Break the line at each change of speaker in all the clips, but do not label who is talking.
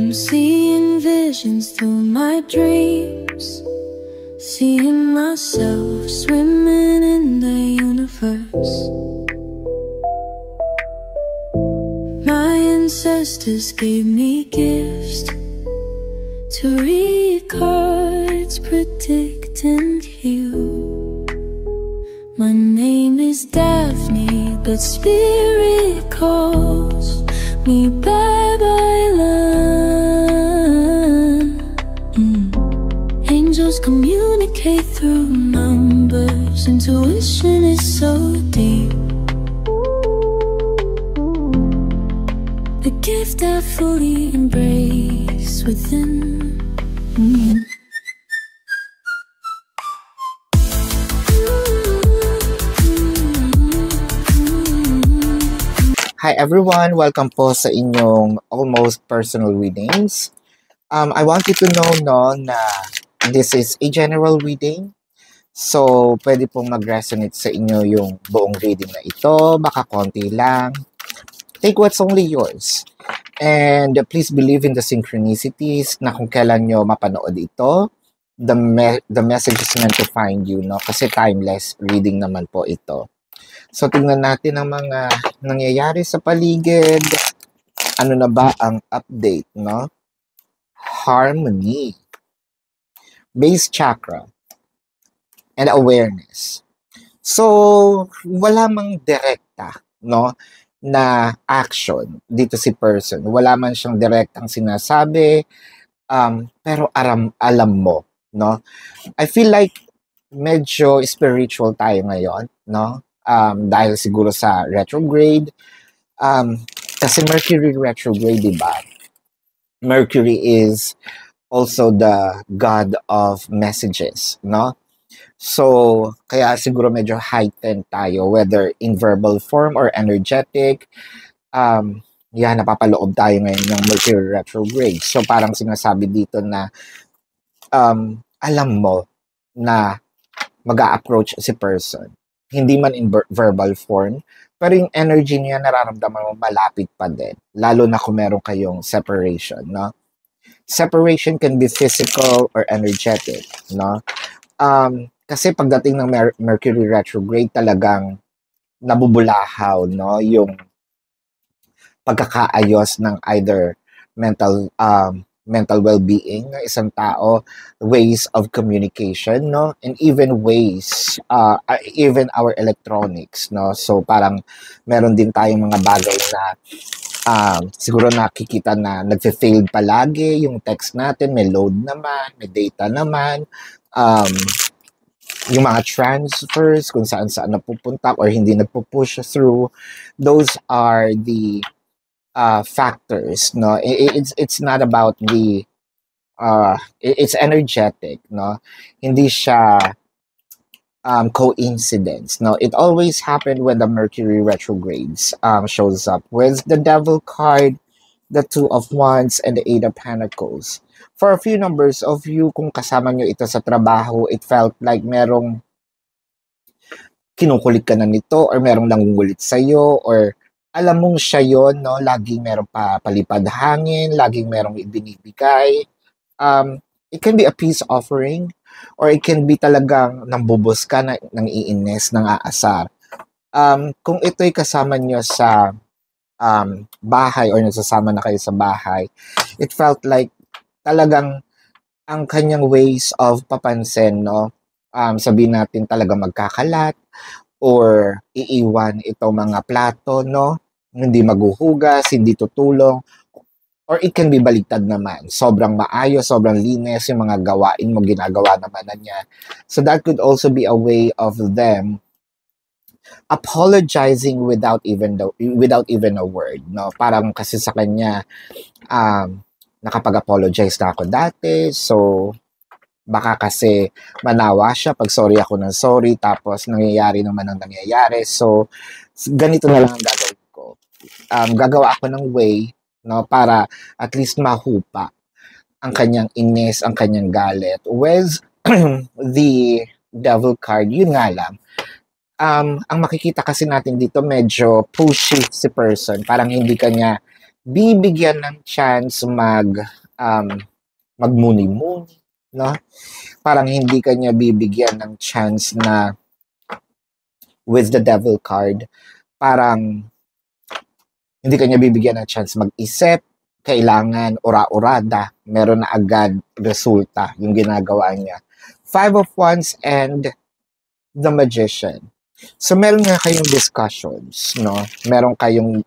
I'm seeing visions through my dreams, seeing myself swimming in the universe. My ancestors gave me gifts to read cards, predict and heal. My name is Daphne, but spirit calls me bye-bye love. Angels communicate through numbers. Intuition is so deep. The gift I fully embrace within.
Hi everyone! Welcome po sa inyong almost personal readings. I want you to know na this is a general reading. So, pwede pong mag-resonate sa inyo yung buong reading na ito. Baka konti lang. Take what's only yours. And please believe in the synchronicities na kung kailan nyo mapanood ito. The message is meant to find you, no? Kasi timeless reading naman po ito. So, tingnan natin ang mga nangyayari sa paligid. Ano na ba ang update, no? Harmony, base chakra, and awareness. So, wala mang direkta, no, na action dito si person. Wala man siyang direktang sinasabi, pero alam mo, no? I feel like medyo spiritual tayo ngayon, no? Dahil siguro sa retrograde. Kasi Mercury retrograde, diba? Mercury is also the god of messages, no? So, kaya siguro medyo heightened tayo, whether in verbal form or energetic. Napapaloob tayo ngayon ng Mercury retrograde. So, parang sinasabi dito na alam mo na mag-a-approach si person. Hindi man in verbal form, pero yung energy niya nararamdaman mo malapit pa din. Lalo na kung meron kayong separation, no? Separation can be physical or energetic, no? Kasi pagdating ng Mercury retrograde, talagang nabubulahaw, no? Yung pagkakaayos ng either mental well-being ng isang tao, ways of communication, no? And even ways, even our electronics, no? So parang meron din tayong mga bagay na siguro nakikita na nagfe-failed palagi yung text natin, may load naman, may data naman, yung mga transfers, kung saan-saan napupunta or hindi nagpo-push through, those are the factors, no? It's not about the it's energetic, no? Hindi siya coincidence, no? It always happened when the Mercury retrogrades shows up with the Devil card, the Two of Wands, and the Eight of Pentacles. For a few numbers of you, kung kasama nyo ito sa trabaho, it felt like merong kinukulit ka na nito or merong nangungulit sa'yo or alam mong siya yun, no? Laging merong palipad hangin, laging merong ibinibigay. It can be a peace offering or it can be talagang nambubos ka, nang iines, nang aasar. Kung ito'y kasama nyo sa bahay or nagsasama na kayo sa bahay, it felt like talagang ang kanyang ways of papansin, no? Sabihin natin talagang magkakalat or iiwan itong mga plato, no? Hindi maghuhugas, hindi tutulong. Or it can be baliktad naman. Sobrang maayos, sobrang linis, yung mga gawain mo, ginagawa naman na niya. So that could also be a way of them apologizing without even a word, no? Parang kasi sa kanya, nakapag-apologize na ako dati, so baka kasi manawa siya pag sorry ako ng sorry, tapos nangyayari naman ang nangyayari. So, ganito na lang ang gagawin ko. Gagawa ako ng way, no, para at least mahupa ang kanyang inis, ang kanyang galit. With the Devil card, yun nga lang. Ang makikita kasi natin dito, medyo pushy si person. Parang hindi kanya bibigyan ng chance magmuni-muni, no? Parang hindi kanya bibigyan ng chance na with the devil card, parang hindi kanya bibigyan ng chance mag-isip, kailangan ora-orada, meron na agad resulta yung ginagawa niya. Five of Wands and the Magician. So, meron nga kayong discussions, no? Meron kayong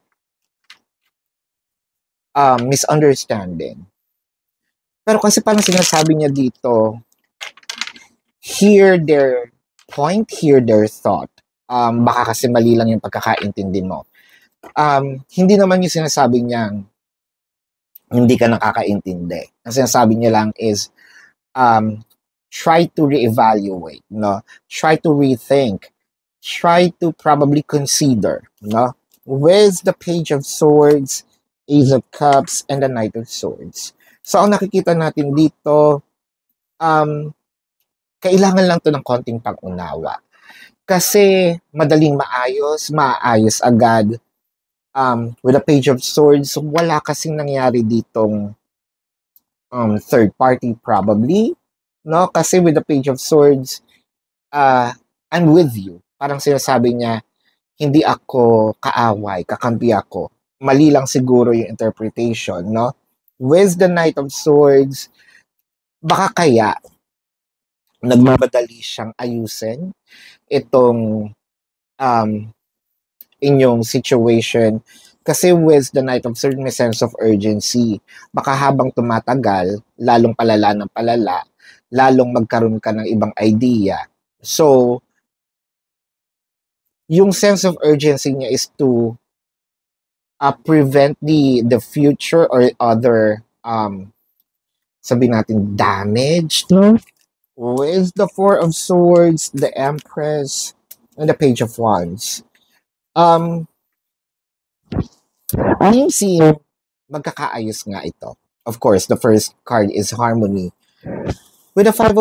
misunderstanding. Pero kasi parang sinasabi niya dito, hear their point, hear their thought. Baka kasi mali lang yung pagkakaintindi mo. Hindi naman yung sinasabi niyang hindi ka nakakaintindi. Ang sinasabi niya lang is, try to reevaluate, no? Try to rethink. Try to probably consider, no? With the Page of Swords, Ace of Cups, and the Knight of Swords. So, ang nakikita natin dito, kailangan lang to ng konting pag-unawa. Kasi madaling maayos agad. With the Page of Swords, wala kasing nangyari ditong third party probably, no? Kasi with the Page of Swords, I'm with you. Parang sinasabi niya, hindi ako kaaway, kakampi ako. Mali lang siguro yung interpretation, no? With the Knight of Swords, baka kaya nagmamadali siyang ayusin itong inyong situation. Kasi with the Knight of Swords, may sense of urgency. Baka habang tumatagal, lalong palala ng palala, lalong magkaroon ka ng ibang idea. So, yung sense of urgency niya is to prevent the future or other, sabihin natin, damage, no? With the Four of Swords, the Empress, and the Page of Wands. I'm seeing magkakaayos nga ito. Of course, the first card is harmony. With the Four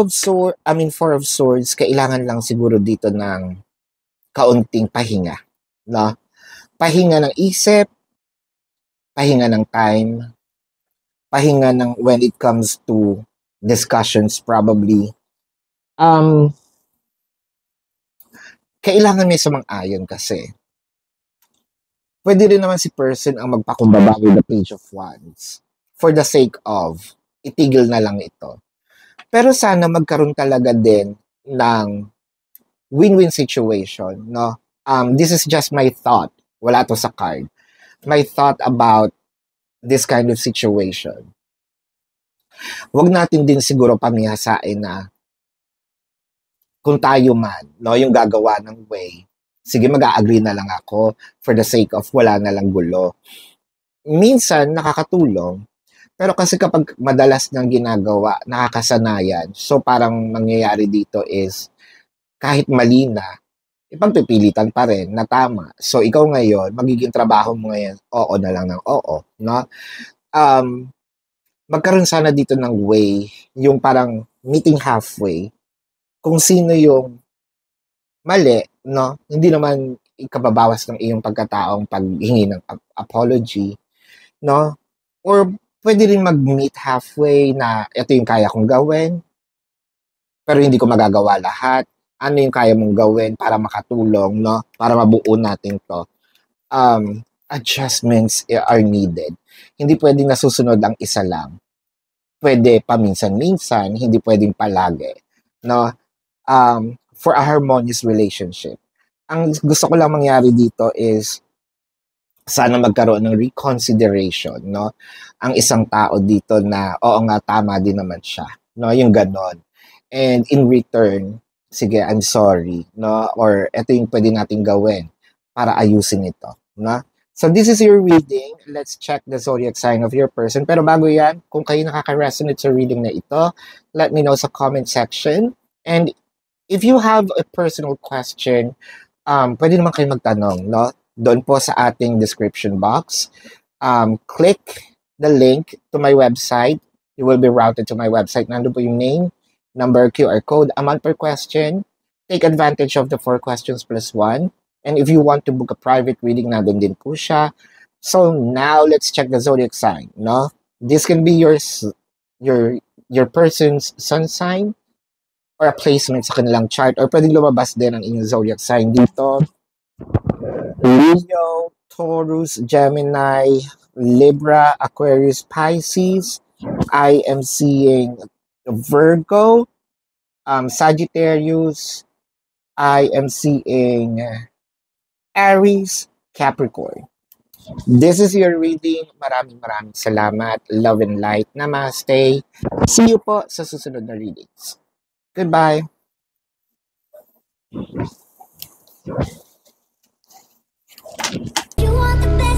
of Swords, kailangan lang siguro dito ng kaunting pahinga, no? Pahinga ng isip, pahinga ng time, pahinga ng when it comes to discussions probably. Kailangan may sumang-ayon kasi. Pwede rin naman si person ang magpakumbaba with the Page of Wands for the sake of itigil na lang ito. Pero sana magkaroon talaga din ng win-win situation, no? This is just my thought. Wala to sa card. My thought about this kind of situation. Huwag natin din siguro pamihasain na kung tayo man, no, yung gagawa ng way, sige, mag-a-agree na lang ako for the sake of wala na lang gulo. Minsan, nakakatulong. Pero kasi kapag madalas nang ginagawa, nakakasanayan. So, parang mangyayari dito is, kahit mali na, ipagpipilitan pa rin na tama. So, ikaw ngayon, magiging trabaho mo ngayon, oo na lang ng oo, no? Magkaroon sana dito ng way, yung parang meeting halfway, kung sino yung mali, no? Hindi naman ikababawas ng iyong pagkataong paghingi ng apology, no? Or pwede rin mag-meet halfway na ito yung kaya kong gawin, pero hindi ko magagawa lahat. Ano yung kaya mong gawin para makatulong, no? Para mabuo natin to. Adjustments are needed. Hindi pwedeng nasusunod ang isa lang. Pwede paminsan-minsan, hindi pwedeng palagi, no? For a harmonious relationship. Ang gusto ko lang mangyari dito is sana magkaroon ng reconsideration, no? Ang isang tao dito na, oo nga, tama din naman siya, no? Yung ganon. And in return, sige, I'm sorry, no? Or ito yung pwede nating gawin para ayusin ito, no? So this is your reading. Let's check the zodiac sign of your person. Pero bago yan, kung kayo nakaka-resonate sa reading na ito, let me know sa comment section. And if you have a personal question, pwede naman kayo magtanong, no? Doon po sa ating description box. Click the link to my website. You will be routed to my website. Nandun po yung name, number, QR code, amount per question. Take advantage of the 4 questions plus 1. And if you want to book a private reading, nandun din po siya. So now let's check the zodiac sign, no? This can be your person's sun sign or a placement sa kanilang chart, or pwedeng lumabas din ang inyong zodiac sign dito. Leo, Taurus, Gemini, Libra, Aquarius, Pisces. I am seeing Virgo, Sagittarius. I am seeing Aries, Capricorn. This is your reading. Maraming salamat. Love and light. Namaste. See you po sa susunod na readings. Goodbye.
You want the best.